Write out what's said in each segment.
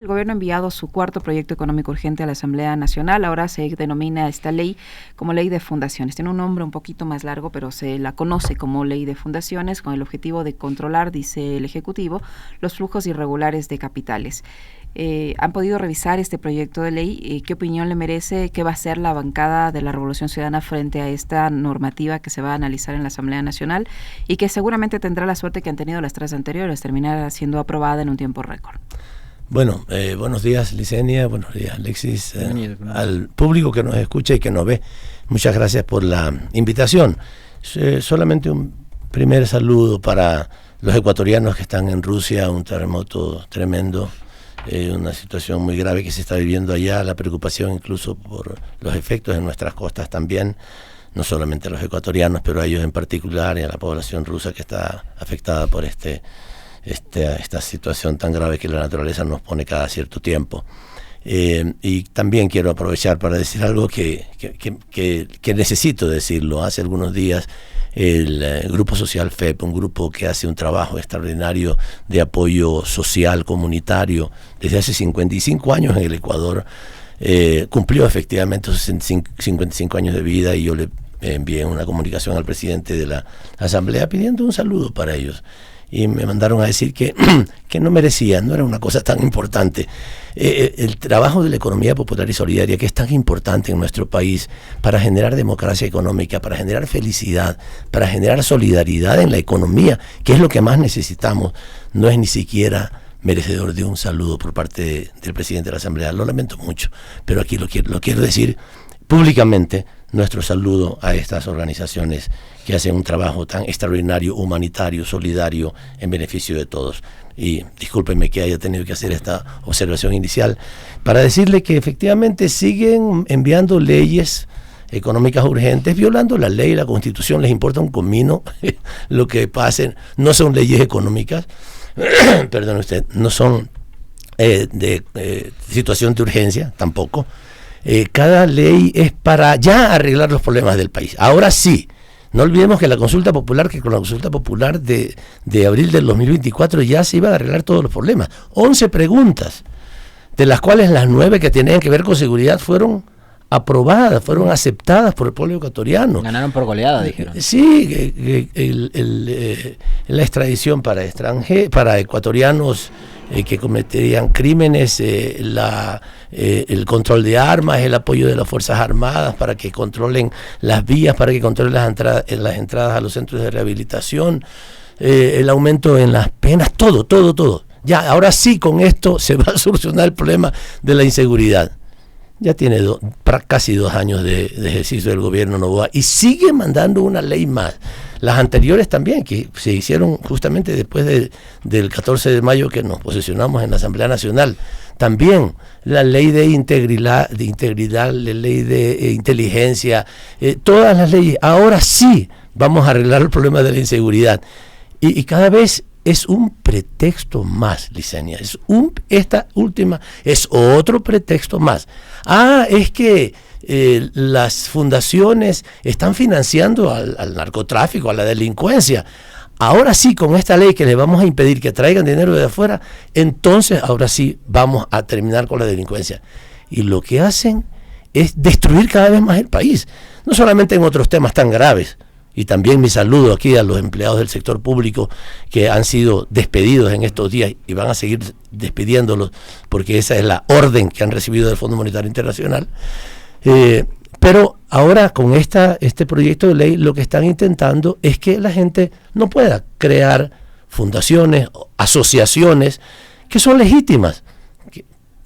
El gobierno ha enviado su cuarto proyecto económico urgente a la Asamblea Nacional. Ahora se denomina esta ley como Ley de Fundaciones. Tiene un nombre un poquito más largo, pero se la conoce como Ley de Fundaciones, con el objetivo de controlar, dice el Ejecutivo, los flujos irregulares de capitales. ¿Han podido revisar este proyecto de ley? ¿Qué opinión le merece? ¿Qué va a hacer la bancada de la Revolución Ciudadana frente a esta normativa que se va a analizar en la Asamblea Nacional y que seguramente tendrá la suerte que han tenido las tres anteriores, terminar siendo aprobada en un tiempo récord? Bueno, buenos días, Licenia, buenos días, Alexis, al público que nos escucha y que nos ve. Muchas gracias por la invitación. Solamente un primer saludo para los ecuatorianos que están en Rusia, un terremoto tremendo, una situación muy grave que se está viviendo allá, la preocupación incluso por los efectos en nuestras costas también, no solamente a los ecuatorianos, pero a ellos en particular y a la población rusa que está afectada por esta situación tan grave que la naturaleza nos pone cada cierto tiempo. Y también quiero aprovechar para decir algo que necesito decirlo. Hace algunos días el Grupo Social FEP, un grupo que hace un trabajo extraordinario de apoyo social, comunitario, desde hace 55 años en el Ecuador, cumplió efectivamente 55 años de vida, y yo le envié una comunicación al presidente de la Asamblea pidiendo un saludo para ellos. Y me mandaron a decir que no merecía, no era una cosa tan importante. El trabajo de la economía popular y solidaria, que es tan importante en nuestro país para generar democracia económica, para generar felicidad, para generar solidaridad en la economía, que es lo que más necesitamos, no es ni siquiera merecedor de un saludo por parte del presidente de la Asamblea. Lo lamento mucho, pero aquí lo quiero decir públicamente, nuestro saludo a estas organizaciones que hacen un trabajo tan extraordinario, humanitario, solidario, en beneficio de todos. Y discúlpenme que haya tenido que hacer esta observación inicial para decirle que efectivamente siguen enviando leyes económicas urgentes, violando la ley y la Constitución. Les importa un comino lo que pase. No son leyes económicas, perdone usted, no son de situación de urgencia tampoco. Cada ley es para ya arreglar los problemas del país. Ahora sí, no olvidemos que con la consulta popular de abril del 2024 ya se iban a arreglar todos los problemas. 11 preguntas, de las cuales las 9 que tenían que ver con seguridad fueron aprobadas, fueron aceptadas por el pueblo ecuatoriano. Ganaron por goleada, dijeron. Sí, la extradición para ecuatorianos que cometerían crímenes, el control de armas, el apoyo de las Fuerzas Armadas para que controlen las vías, para que controlen las entradas a los centros de rehabilitación, el aumento en las penas, todo. Ya, ahora sí, con esto se va a solucionar el problema de la inseguridad. Ya tiene casi 2 años de ejercicio del gobierno Noboa y sigue mandando una ley más. Las anteriores también, que se hicieron justamente después del 14 de mayo que nos posesionamos en la Asamblea Nacional. También la ley de integridad, la ley de inteligencia, todas las leyes. Ahora sí vamos a arreglar el problema de la inseguridad. Y cada vez es un pretexto más, Licenia. Esta última es otro pretexto más. Es que las fundaciones están financiando al narcotráfico, a la delincuencia. Ahora sí, con esta ley que les vamos a impedir que traigan dinero de afuera, entonces ahora sí vamos a terminar con la delincuencia. Y lo que hacen es destruir cada vez más el país, no solamente en otros temas tan graves. Y también mi saludo aquí a los empleados del sector público que han sido despedidos en estos días y van a seguir despidiéndolos porque esa es la orden que han recibido del Fondo Monetario Internacional. Pero ahora con este proyecto de ley lo que están intentando es que la gente no pueda crear fundaciones, asociaciones que son legítimas,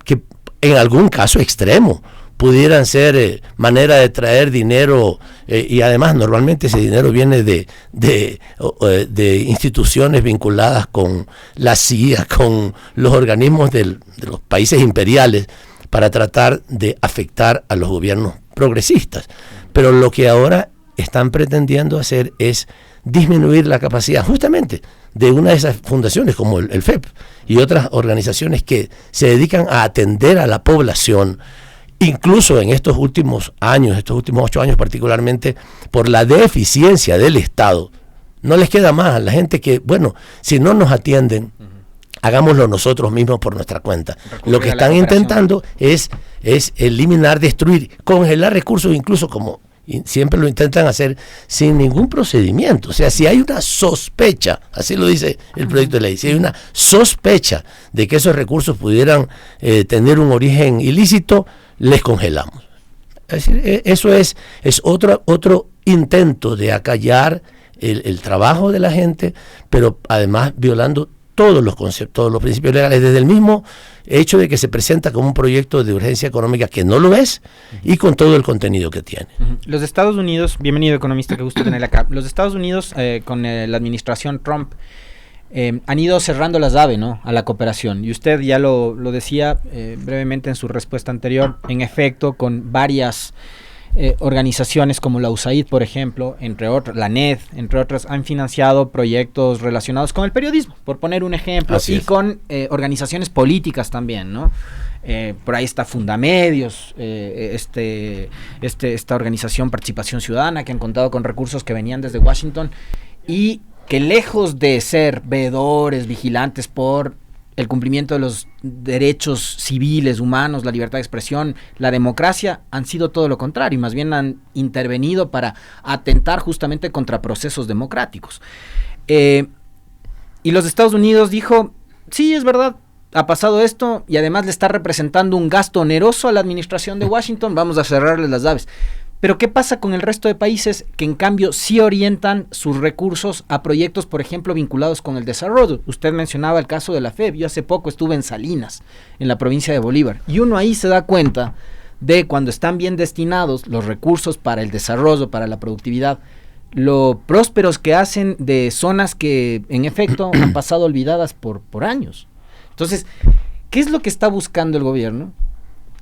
que en algún caso extremo pudieran ser manera de traer dinero, y además normalmente ese dinero viene de instituciones vinculadas con la CIA, con los organismos de los países imperiales, para tratar de afectar a los gobiernos progresistas. Pero lo que ahora están pretendiendo hacer es disminuir la capacidad justamente de una de esas fundaciones como el FEP y otras organizaciones que se dedican a atender a la población. Incluso en estos últimos 8 años particularmente, por la deficiencia del Estado, no les queda más a la gente que, bueno, si no nos atienden, hagámoslo nosotros mismos por nuestra cuenta. Lo que están intentando es eliminar, destruir, congelar recursos, incluso como siempre lo intentan hacer sin ningún procedimiento. O sea, si hay una sospecha, así lo dice el proyecto de ley, si hay una sospecha de que esos recursos pudieran tener un origen ilícito, les congelamos. Es decir, eso es otro intento de acallar el trabajo de la gente, pero además violando todos los conceptos, todos los principios legales, desde el mismo hecho de que se presenta como un proyecto de urgencia económica que no lo es, y con todo el contenido que tiene. Los Estados Unidos, bienvenido economista, que gusto tenerle acá. Los Estados Unidos, con la administración Trump, han ido cerrando las llaves, ¿no?, a la cooperación. Y usted ya lo decía brevemente en su respuesta anterior, en efecto, con varias organizaciones como la USAID, por ejemplo, entre otras, la NED, entre otras, han financiado proyectos relacionados con el periodismo, por poner un ejemplo, y con organizaciones políticas también, ¿no? Por ahí está Fundamedios, esta organización Participación Ciudadana, que han contado con recursos que venían desde Washington, y que lejos de ser veedores, vigilantes por el cumplimiento de los derechos civiles, humanos, la libertad de expresión, la democracia, han sido todo lo contrario, y más bien han intervenido para atentar justamente contra procesos democráticos. Y los Estados Unidos dijo, sí, es verdad, ha pasado esto, y además le está representando un gasto oneroso a la administración de Washington, vamos a cerrarles las llaves. Pero ¿qué pasa con el resto de países que en cambio sí orientan sus recursos a proyectos, por ejemplo, vinculados con el desarrollo? Usted mencionaba el caso de la FEB. Yo hace poco estuve en Salinas, en la provincia de Bolívar, y uno ahí se da cuenta de cuando están bien destinados los recursos para el desarrollo, para la productividad, lo prósperos que hacen de zonas que en efecto han pasado olvidadas por años. Entonces, ¿qué es lo que está buscando el gobierno?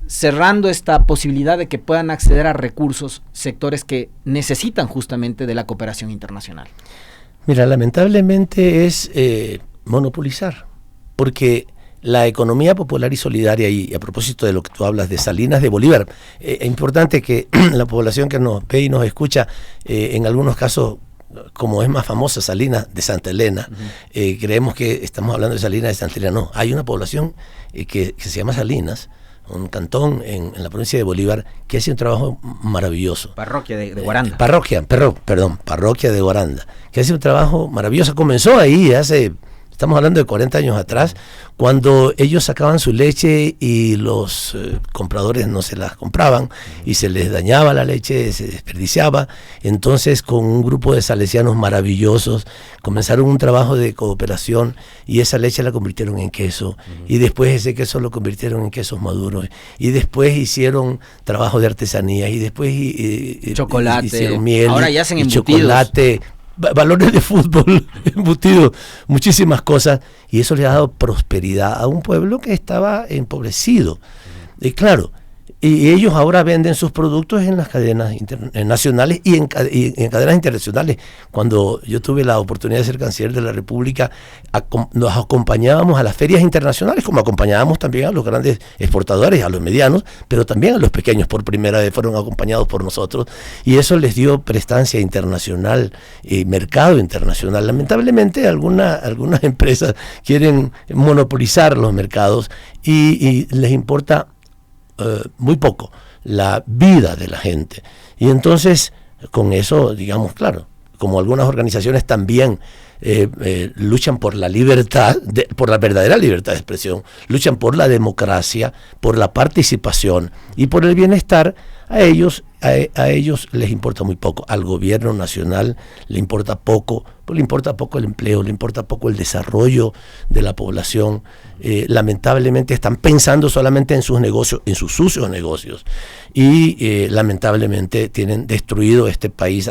Cerrando esta posibilidad de que puedan acceder a recursos sectores que necesitan justamente de la cooperación internacional. Mira, lamentablemente es monopolizar, porque la economía popular y solidaria, y a propósito de lo que tú hablas de Salinas de Bolívar, es importante que la población que nos ve y nos escucha, en algunos casos, como es más famosa Salinas de Santa Elena, creemos que estamos hablando de Salinas de Santa Elena. No, hay una población que se llama Salinas, un cantón en la provincia de Bolívar, que hace un trabajo maravilloso. Parroquia de Guaranda. Parroquia de Guaranda, que hace un trabajo maravilloso. Comenzó ahí estamos hablando de 40 años atrás, cuando ellos sacaban su leche y los compradores no se las compraban, y se les dañaba la leche, se desperdiciaba. Entonces, con un grupo de salesianos maravillosos, comenzaron un trabajo de cooperación, y esa leche la convirtieron en queso, y después ese queso lo convirtieron en quesos maduros, y después hicieron trabajo de artesanía, y después chocolate, hicieron miel, ahora ya hacen embutidos, chocolate, valores de fútbol, embutidos, muchísimas cosas, y eso le ha dado prosperidad a un pueblo que estaba empobrecido. Y claro, y ellos ahora venden sus productos en las cadenas nacionales y en cadenas internacionales. Cuando yo tuve la oportunidad de ser canciller de la República, nos acompañábamos a las ferias internacionales, como acompañábamos también a los grandes exportadores, a los medianos, pero también a los pequeños. Por primera vez fueron acompañados por nosotros, y eso les dio prestancia internacional, mercado internacional. Lamentablemente algunas empresas quieren monopolizar los mercados, y les importa muy poco la vida de la gente. Y entonces, con eso, digamos, claro, como algunas organizaciones también luchan por la libertad, por la verdadera libertad de expresión, luchan por la democracia, por la participación y por el bienestar, a ellos les importa muy poco. Al gobierno nacional le importa poco, pues le importa poco el empleo, le importa poco el desarrollo de la población. Lamentablemente están pensando solamente en sus negocios, en sus sucios negocios, y lamentablemente tienen destruido este país.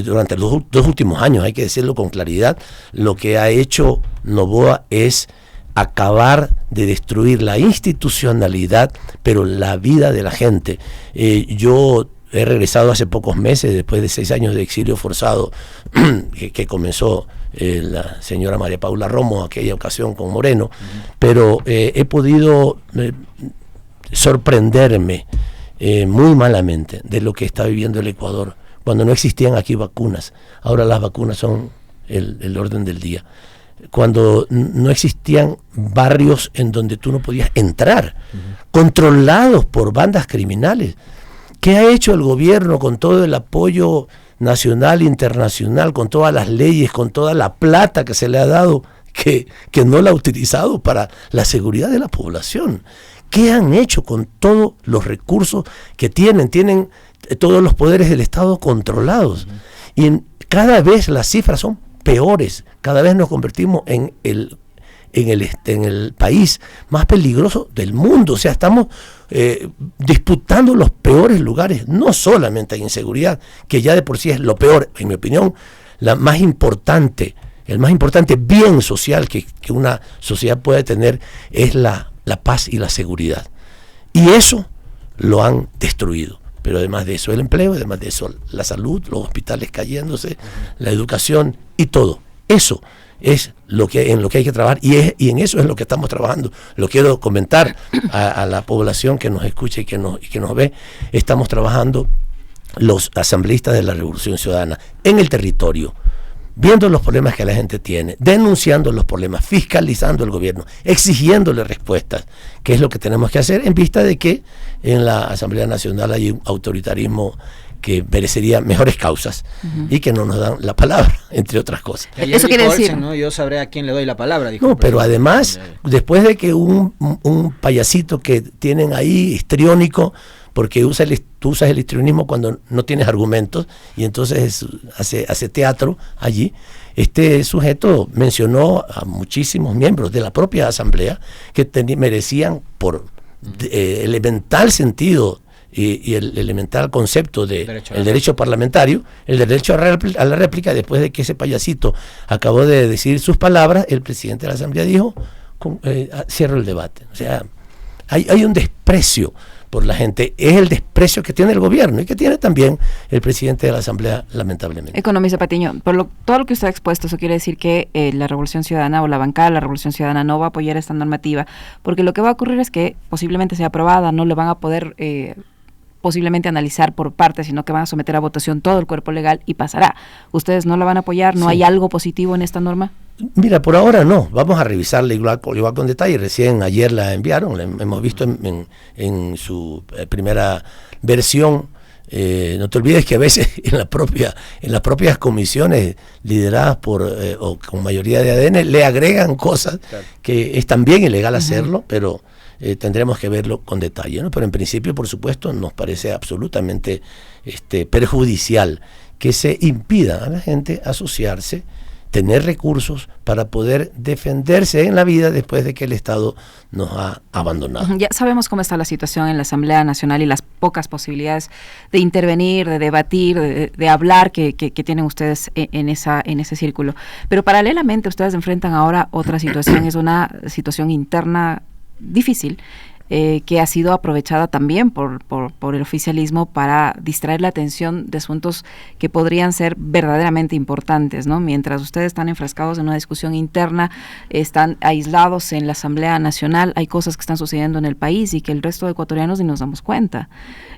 Durante los dos últimos años, hay que decirlo con claridad, lo que ha hecho Noboa es acabar de destruir la institucionalidad, pero la vida de la gente. Yo he regresado hace pocos meses, después de 6 años de exilio forzado, que comenzó la señora María Paula Romo, aquella ocasión con Moreno, pero he podido sorprenderme muy malamente de lo que está viviendo el Ecuador, cuando no existían aquí vacunas. Ahora las vacunas son el orden del día. cuando no existían barrios en donde tú no podías entrar, controlados por bandas criminales. ¿Qué ha hecho el gobierno con todo el apoyo nacional, internacional, con todas las leyes, con toda la plata que se le ha dado, que no la ha utilizado para la seguridad de la población? ¿Qué han hecho con todos los recursos que tienen? Tienen todos los poderes del Estado controlados. Y cada vez las cifras son peores. Cada vez nos convertimos en el país más peligroso del mundo. O sea, estamos disputando los peores lugares, no solamente en inseguridad, que ya de por sí es lo peor, en mi opinión, el más importante bien social que una sociedad puede tener es la paz y la seguridad. Y eso lo han destruido. Pero además de eso el empleo, además de eso la salud, los hospitales cayéndose, la educación y todo. Eso es en lo que hay que trabajar y en eso es lo que estamos trabajando. Lo quiero comentar a la población que nos escucha y que nos ve. Estamos trabajando los asambleístas de la Revolución Ciudadana en el territorio, viendo los problemas que la gente tiene, denunciando los problemas, fiscalizando el gobierno, exigiéndole respuestas, que es lo que tenemos que hacer en vista de que en la Asamblea Nacional hay un autoritarismo que merecería mejores causas y que no nos dan la palabra, entre otras cosas. Eso quiere decir, ¿no? Yo sabré a quién le doy la palabra. Dijo, no, pero además, después de que un payasito que tienen ahí, histriónico, porque tú usas el histrionismo cuando no tienes argumentos y entonces hace teatro allí. Este sujeto mencionó a muchísimos miembros de la propia asamblea que merecían por elemental sentido y el elemental concepto de el derecho parlamentario, el derecho a la réplica. Después de que ese payasito acabó de decir sus palabras, el presidente de la asamblea dijo, cierro el debate. O sea, hay un desprecio por la gente, es el desprecio que tiene el gobierno y que tiene también el presidente de la Asamblea, lamentablemente. Economista Patiño, todo lo que usted ha expuesto, eso quiere decir que la Revolución Ciudadana o la bancada de la Revolución Ciudadana no va a apoyar esta normativa, porque lo que va a ocurrir es que posiblemente sea aprobada, no le van a poder posiblemente analizar por partes, sino que van a someter a votación todo el cuerpo legal y pasará. ¿Ustedes no la van a apoyar? ¿No hay algo positivo en esta norma? Mira, por ahora no, vamos a revisarla igual con detalle. Recién ayer la enviaron, la hemos visto en su primera versión. No te olvides que a veces en las propias comisiones lideradas o con mayoría de ADN le agregan cosas, claro, que es también ilegal hacerlo, pero tendremos que verlo con detalle, ¿no? Pero en principio, por supuesto, nos parece absolutamente perjudicial que se impida a la gente asociarse, tener recursos para poder defenderse en la vida después de que el Estado nos ha abandonado. Ya sabemos cómo está la situación en la Asamblea Nacional y las pocas posibilidades de intervenir, de debatir, de hablar que tienen ustedes en ese círculo. Pero paralelamente ustedes enfrentan ahora otra situación, es una situación interna difícil, que ha sido aprovechada también por el oficialismo para distraer la atención de asuntos que podrían ser verdaderamente importantes, ¿no? Mientras ustedes están enfrascados en una discusión interna, están aislados en la Asamblea Nacional, hay cosas que están sucediendo en el país y que el resto de ecuatorianos ni nos damos cuenta.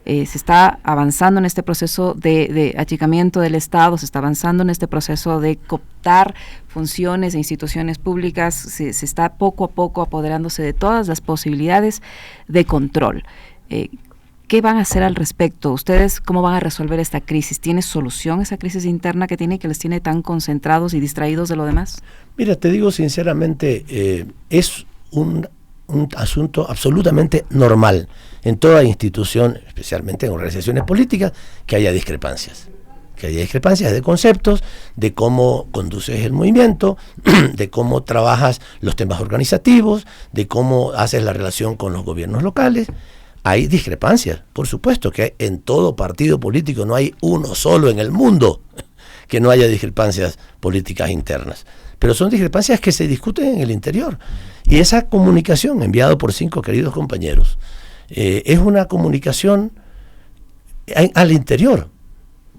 Se está avanzando en este proceso de achicamiento del Estado, se está avanzando en este proceso de cooptar funciones e instituciones públicas, se está poco a poco apoderándose de todas las posibilidades de control. ¿Qué van a hacer al respecto? ¿Ustedes cómo van a resolver esta crisis? ¿Tiene solución esa crisis interna que les tiene tan concentrados y distraídos de lo demás? Mira, te digo sinceramente, es un asunto absolutamente normal en toda institución, especialmente en organizaciones políticas, que haya discrepancias. Que haya discrepancias de conceptos, de cómo conduces el movimiento, de cómo trabajas los temas organizativos, de cómo haces la relación con los gobiernos locales. Hay discrepancias, por supuesto que en todo partido político no hay uno solo en el mundo que no haya discrepancias políticas internas. Pero son discrepancias que se discuten en el interior. Y esa comunicación enviada por 5 queridos compañeros es una comunicación al interior.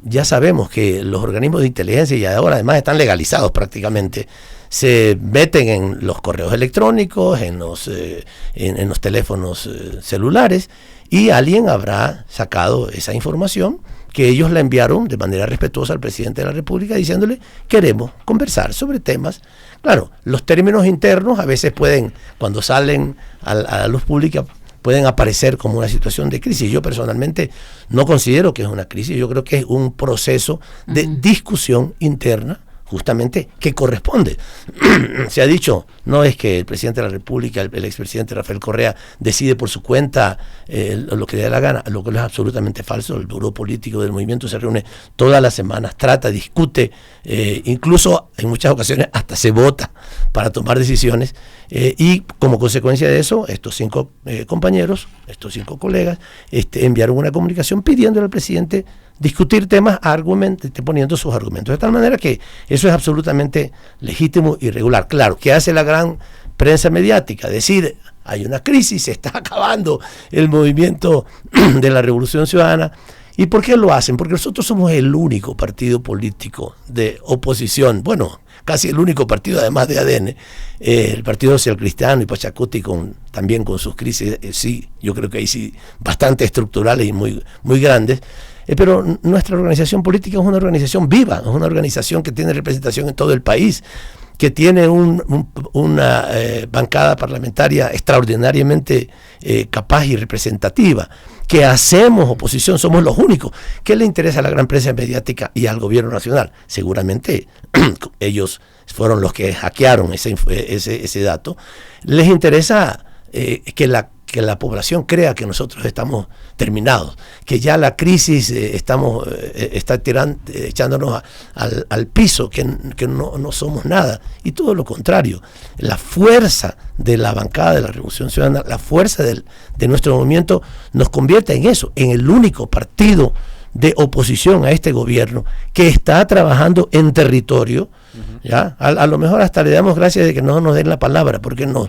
Ya sabemos que los organismos de inteligencia, y ahora además están legalizados prácticamente, se meten en los correos electrónicos, en los teléfonos celulares, y alguien habrá sacado esa información que ellos la enviaron de manera respetuosa al presidente de la República diciéndole: queremos conversar sobre temas. Claro, los términos internos a veces pueden, cuando salen a la luz pública, pueden aparecer como una situación de crisis. Yo personalmente no considero que es una crisis, yo creo que es un proceso de discusión interna, justamente, que corresponde. Se ha dicho, no es que el presidente de la República, el expresidente Rafael Correa, decide por su cuenta lo que le da la gana, lo que es absolutamente falso. El Buró Político del Movimiento se reúne todas las semanas, trata, discute, incluso en muchas ocasiones hasta se vota para tomar decisiones, y como consecuencia de eso, estos 5 compañeros, estos 5 colegas, enviaron una comunicación pidiéndole al presidente discutir temas, poniendo sus argumentos, de tal manera que eso es absolutamente legítimo y regular. Claro, ¿qué hace la gran prensa mediática? Decir: hay una crisis, se está acabando el movimiento de la Revolución Ciudadana. ¿Y por qué lo hacen? Porque nosotros somos el único partido político de oposición, bueno, casi el único partido además de ADN, el Partido Social Cristiano y Pachacuti también con sus crisis, sí, yo creo que ahí sí, bastante estructurales y muy, muy grandes. Pero nuestra organización política es una organización viva, es una organización que tiene representación en todo el país, que tiene una bancada parlamentaria extraordinariamente capaz y representativa, que hacemos oposición, somos los únicos. ¿Qué le interesa a la gran prensa mediática y al gobierno nacional? Seguramente ellos fueron los que hackearon ese dato. Les interesa que la población crea que nosotros estamos terminados, que ya la crisis está echándonos al piso, que no somos nada, y todo lo contrario. La fuerza de la bancada de la Revolución Ciudadana, la fuerza de nuestro movimiento nos convierte en eso, en el único partido de oposición a este gobierno que está trabajando en territorio. ¿Ya? A lo mejor hasta le damos gracias de que no nos den la palabra, porque nos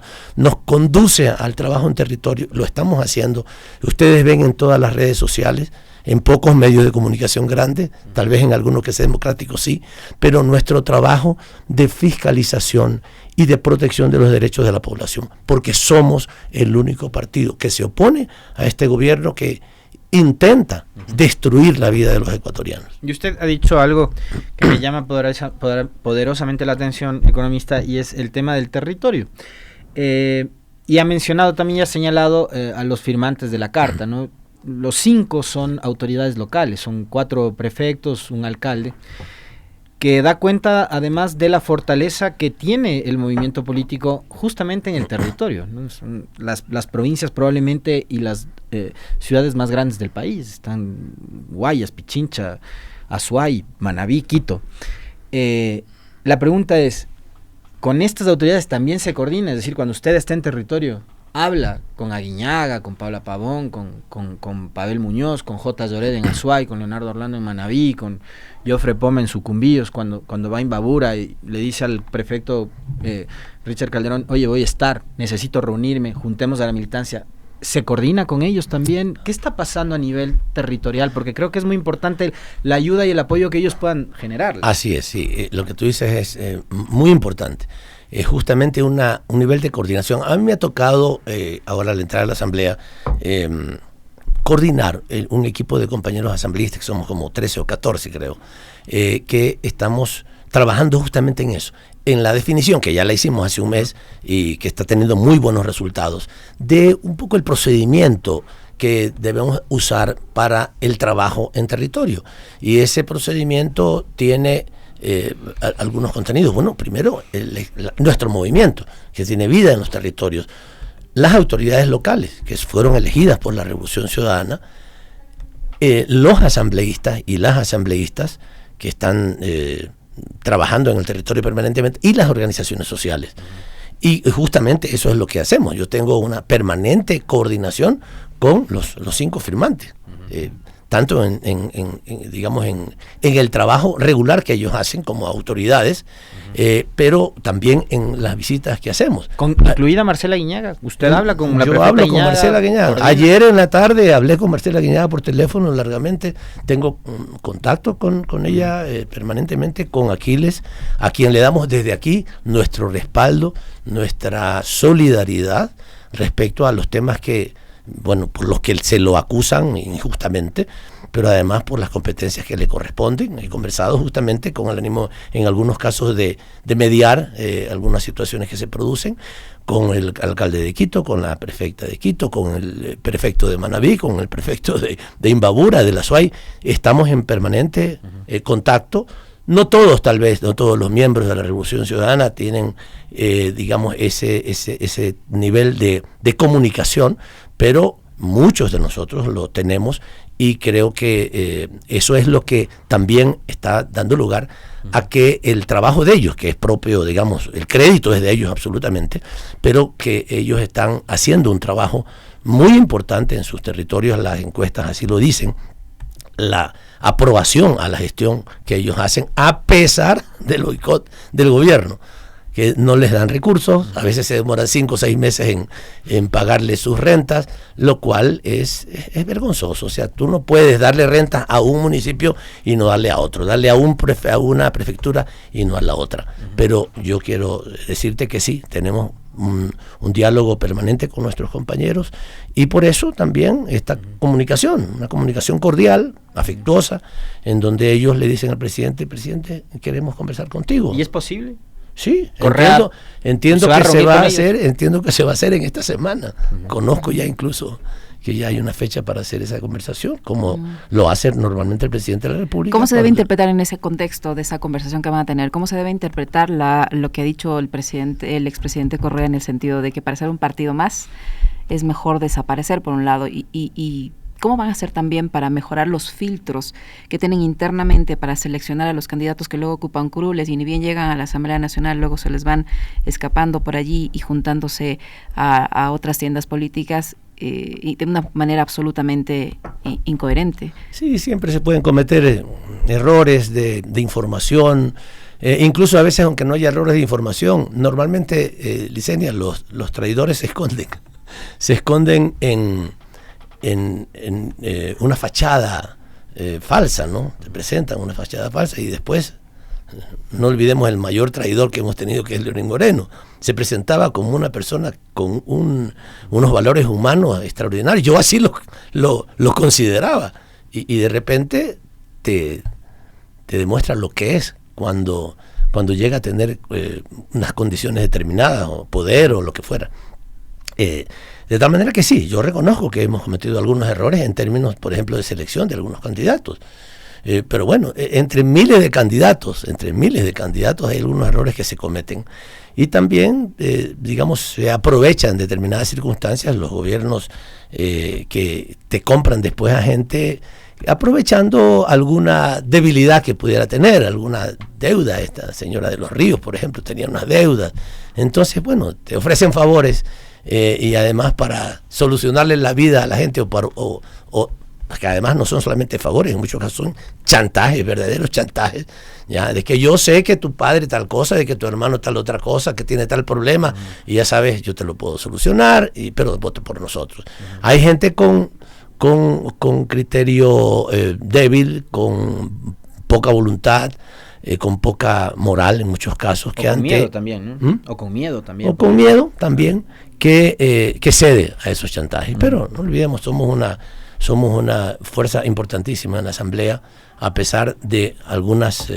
conduce al trabajo en territorio. Lo estamos haciendo. Ustedes ven en todas las redes sociales, en pocos medios de comunicación grandes, tal vez en algunos que sean democráticos sí, pero nuestro trabajo de fiscalización y de protección de los derechos de la población, porque somos el único partido que se opone a este gobierno que intenta destruir la vida de los ecuatorianos. Y usted ha dicho algo que me llama poderosamente la atención, economista, y es el tema del territorio. Y ha mencionado también, y ha señalado a los firmantes de la carta, ¿no? Los 5 son autoridades locales, son 4 prefectos, un alcalde, que da cuenta además de la fortaleza que tiene el movimiento político justamente en el territorio, ¿no? Son las provincias probablemente y las ciudades más grandes del país, están Guayas, Pichincha, Azuay, Manabí, Quito. La pregunta es, ¿con estas autoridades también se coordina? Es decir, cuando usted está en territorio, habla con Aguiñaga, con Paula Pavón, con Pavel Muñoz, con J. Lloret en Azuay, con Leonardo Orlando en Manabí, con Jofre Poma en Sucumbíos, cuando va a Imbabura y le dice al prefecto Richard Calderón: oye, voy a estar, necesito reunirme, juntemos a la militancia. ¿Se coordina con ellos también? ¿Qué está pasando a nivel territorial? Porque creo que es muy importante la ayuda y el apoyo que ellos puedan generar. Así es, sí. Lo que tú dices es muy importante. Es justamente un nivel de coordinación. A mí me ha tocado, ahora al entrar a la asamblea, coordinar un equipo de compañeros asambleístas, que somos como 13 o 14 creo, que estamos trabajando justamente en eso, en la definición, que ya la hicimos hace un mes y que está teniendo muy buenos resultados, de un poco el procedimiento que debemos usar para el trabajo en territorio. Y ese procedimiento tiene algunos contenidos. Bueno, primero, nuestro movimiento, que tiene vida en los territorios, las autoridades locales, que fueron elegidas por la Revolución Ciudadana, los asambleístas y las asambleístas que están trabajando en el territorio permanentemente, y las organizaciones sociales. Y justamente eso es lo que hacemos. Yo tengo una permanente coordinación con los 5 firmantes, tanto digamos en el trabajo regular que ellos hacen como autoridades, pero también en las visitas que hacemos. Incluida Marcela Aguiñaga. ¿Usted habla con la prefecta hablo Aguiñaga? Con Marcela Aguiñaga. Ayer en la tarde hablé con Marcela Aguiñaga por teléfono largamente. Tengo contacto con ella permanentemente, con Aquiles, a quien le damos desde aquí nuestro respaldo, nuestra solidaridad respecto a los temas que, bueno, por los que se lo acusan injustamente, pero además por las competencias que le corresponden. He conversado justamente con el ánimo, en algunos casos, de mediar algunas situaciones que se producen, con el alcalde de Quito, con la prefecta de Quito, con el prefecto de Manabí, con el prefecto de Imbabura, de la SUAY. Estamos en permanente contacto. No todos, tal vez, no todos los miembros de la Revolución Ciudadana tienen, digamos, ese nivel de comunicación, pero muchos de nosotros lo tenemos, y creo que eso es lo que también está dando lugar a que el trabajo de ellos, que es propio, digamos, el crédito es de ellos absolutamente, pero que ellos están haciendo un trabajo muy importante en sus territorios. Las encuestas así lo dicen, la aprobación a la gestión que ellos hacen, a pesar del boicot del gobierno, que no les dan recursos, a veces se demoran 5 o 6 meses en pagarles sus rentas, lo cual es vergonzoso. O sea, tú no puedes darle rentas a un municipio y no darle a otro, darle a una prefectura y no a la otra. Pero yo quiero decirte que sí, tenemos un diálogo permanente con nuestros compañeros, y por eso también esta comunicación, una comunicación cordial, afectuosa, en donde ellos le dicen al presidente: presidente, queremos conversar contigo. ¿Y es posible? Sí, Correa, entiendo que se va a hacer en esta semana. Conozco ya incluso que ya hay una fecha para hacer esa conversación, como lo hace normalmente el presidente de la República. ¿Cómo se debe interpretar en ese contexto de esa conversación que van a tener? ¿Cómo se debe interpretar lo que ha dicho el expresidente Correa, en el sentido de que para ser un partido más es mejor desaparecer, por un lado, y cómo van a hacer también para mejorar los filtros que tienen internamente para seleccionar a los candidatos que luego ocupan curules y ni bien llegan a la Asamblea Nacional, luego se les van escapando por allí y juntándose a otras tiendas políticas, y de una manera absolutamente incoherente? Sí, siempre se pueden cometer errores de información, incluso a veces, aunque no haya errores de información, normalmente, Licenia, los traidores se esconden en una fachada falsa, ¿no? Te presentan una fachada falsa, y después, no olvidemos el mayor traidor que hemos tenido, que es Lenín Moreno. Se presentaba como una persona con unos valores humanos extraordinarios. Yo así lo consideraba, y de repente te demuestra lo que es cuando llega a tener unas condiciones determinadas, o poder, o lo que fuera. De tal manera que sí, yo reconozco que hemos cometido algunos errores en términos, por ejemplo, de selección de algunos candidatos. Pero bueno, entre miles de candidatos hay algunos errores que se cometen. Y también, digamos, se aprovechan determinadas circunstancias los gobiernos que te compran después a gente, aprovechando alguna debilidad que pudiera tener, alguna deuda. Esta señora de los Ríos, por ejemplo, tenía unas deudas. Entonces, bueno, te ofrecen favores, y además para solucionarle la vida a la gente, o que además no son solamente favores, en muchos casos son chantajes, verdaderos chantajes, ya, de que yo sé que tu padre tal cosa, de que tu hermano tal otra cosa, que tiene tal problema, y ya sabes, yo te lo puedo solucionar, pero vote por nosotros. Hay gente con criterio débil, con poca voluntad, con poca moral en muchos casos, que con miedo también, ¿no? O con miedo también, que cede a esos chantajes. Pero no olvidemos, somos una fuerza importantísima en la Asamblea, a pesar de algunas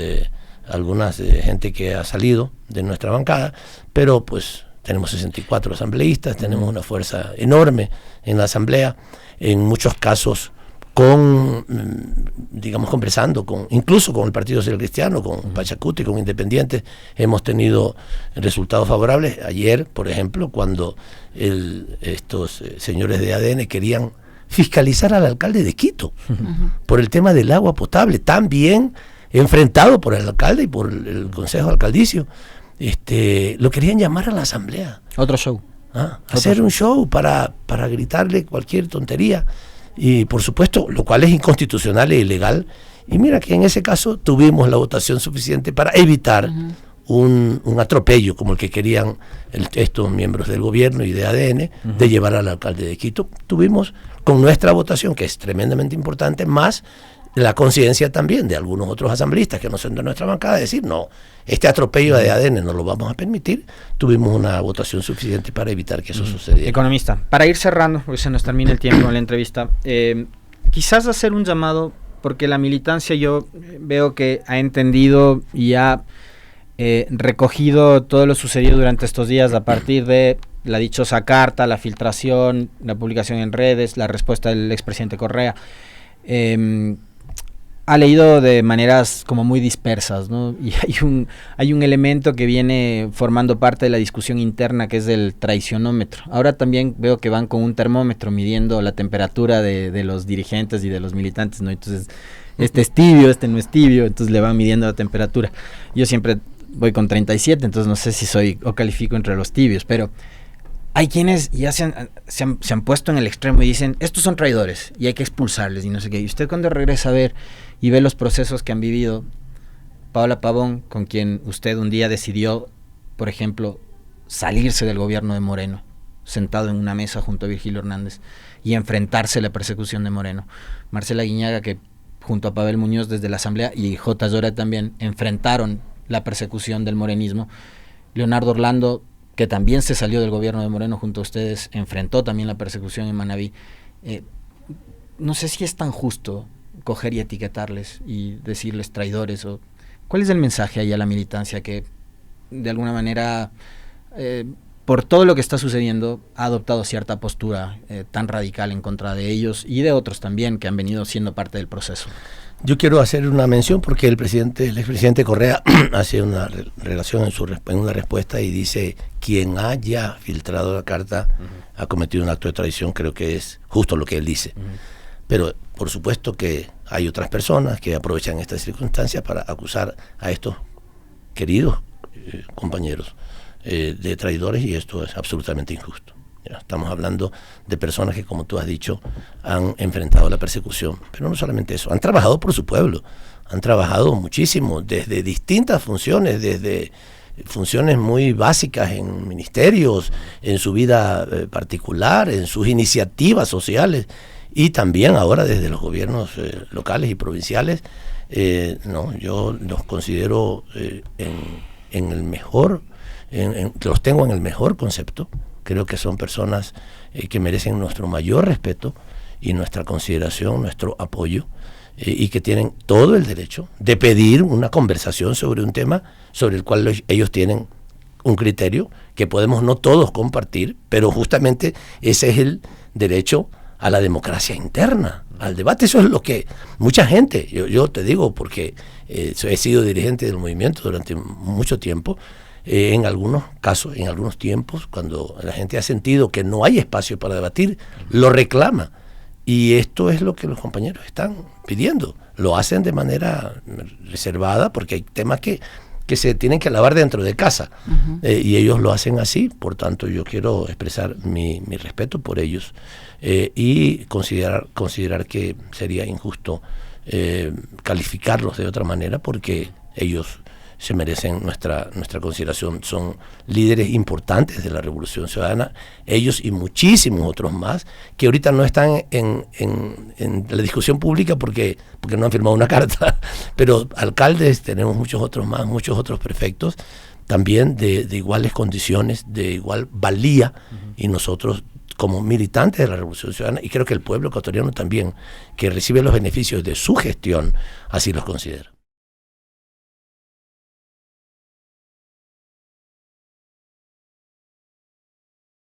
gente que ha salido de nuestra bancada, pero pues tenemos 64 asambleístas, tenemos una fuerza enorme en la Asamblea, en muchos casos digamos, conversando incluso con el Partido Social Cristiano, con Pachacuti, con Independientes, hemos tenido resultados favorables. Ayer, por ejemplo, cuando estos señores de ADN querían fiscalizar al alcalde de Quito por el tema del agua potable, también enfrentado por el alcalde y por el consejo alcaldicio, lo querían llamar a la asamblea. Otro show. Hacer un show para gritarle cualquier tontería, y por supuesto, lo cual es inconstitucional e ilegal. Y mira que en ese caso tuvimos la votación suficiente para evitar un atropello como el que querían estos miembros del gobierno y de ADN, de llevar al alcalde de Quito. Tuvimos, con nuestra votación, que es tremendamente importante, más la conciencia también de algunos otros asambleístas que no son de nuestra bancada, de decir, no, este atropello de ADN no lo vamos a permitir. Tuvimos una votación suficiente para evitar que eso sucediera. Economista, para ir cerrando, porque se nos termina el tiempo en la entrevista, quizás hacer un llamado porque la militancia yo veo que ha entendido y ha recogido todo lo sucedido durante estos días a partir de la dichosa carta, la filtración, la publicación en redes, la respuesta del expresidente Correa. Ha leído de maneras como muy dispersas, ¿no? Y hay un elemento que viene formando parte de la discusión interna, que es el traicionómetro. Ahora también veo que van con un termómetro midiendo la temperatura de los dirigentes y de los militantes, ¿no? Entonces, este es tibio, este no es tibio, entonces le van midiendo la temperatura. Yo siempre voy con 37, entonces no sé si soy o califico entre los tibios, pero hay quienes ya se han puesto en el extremo y dicen, estos son traidores y hay que expulsarles y no sé qué. Y usted cuando regresa a ver y ve los procesos que han vivido, Paola Pavón, con quien usted un día decidió, por ejemplo, salirse del gobierno de Moreno, sentado en una mesa junto a Virgilio Hernández y enfrentarse a la persecución de Moreno. Marcela Guiñaga, que junto a Pavel Muñoz desde la Asamblea y J. Zora también enfrentaron la persecución del morenismo. Leonardo Orlando, que también se salió del gobierno de Moreno junto a ustedes, enfrentó también la persecución en Manabí. No sé si es tan justo coger y etiquetarles y decirles traidores, o ¿cuál es el mensaje ahí a la militancia que de alguna manera, por todo lo que está sucediendo, ha adoptado cierta postura tan radical en contra de ellos y de otros también que han venido siendo parte del proceso? Yo quiero hacer una mención porque el expresidente Correa hace una relación en una respuesta y dice: quien haya filtrado la carta ha cometido un acto de traición. Creo que es justo lo que él dice. Pero por supuesto que hay otras personas que aprovechan estas circunstancias para acusar a estos queridos compañeros de traidores, y esto es absolutamente injusto. Ya, estamos hablando de personas que, como tú has dicho, han enfrentado la persecución, pero no solamente eso, han trabajado por su pueblo, han trabajado muchísimo, desde distintas funciones, desde funciones muy básicas en ministerios, en su vida particular, en sus iniciativas sociales, y también ahora desde los gobiernos locales y provinciales. Yo los considero en el mejor, los tengo en el mejor concepto. Creo que son personas que merecen nuestro mayor respeto y nuestra consideración, nuestro apoyo, y que tienen todo el derecho de pedir una conversación sobre un tema sobre el cual ellos tienen un criterio que podemos no todos compartir, pero justamente ese es el derecho a la democracia interna, al debate. Eso es lo que mucha gente, yo te digo porque he sido dirigente del movimiento durante mucho tiempo, en algunos casos, en algunos tiempos, cuando la gente ha sentido que no hay espacio para debatir, lo reclama. Y esto es lo que los compañeros están pidiendo. Lo hacen de manera reservada porque hay temas que se tienen que lavar dentro de casa. Y ellos lo hacen así. Por tanto, yo quiero expresar mi respeto por ellos y considerar que sería injusto calificarlos de otra manera, porque ellos se merecen nuestra consideración. Son líderes importantes de la Revolución Ciudadana, ellos y muchísimos otros más, que ahorita no están en la discusión pública porque no han firmado una carta, pero alcaldes tenemos muchos otros más, muchos otros prefectos, también de iguales condiciones, de igual valía, y nosotros como militantes de la Revolución Ciudadana, y creo que el pueblo ecuatoriano también, que recibe los beneficios de su gestión, así los considera.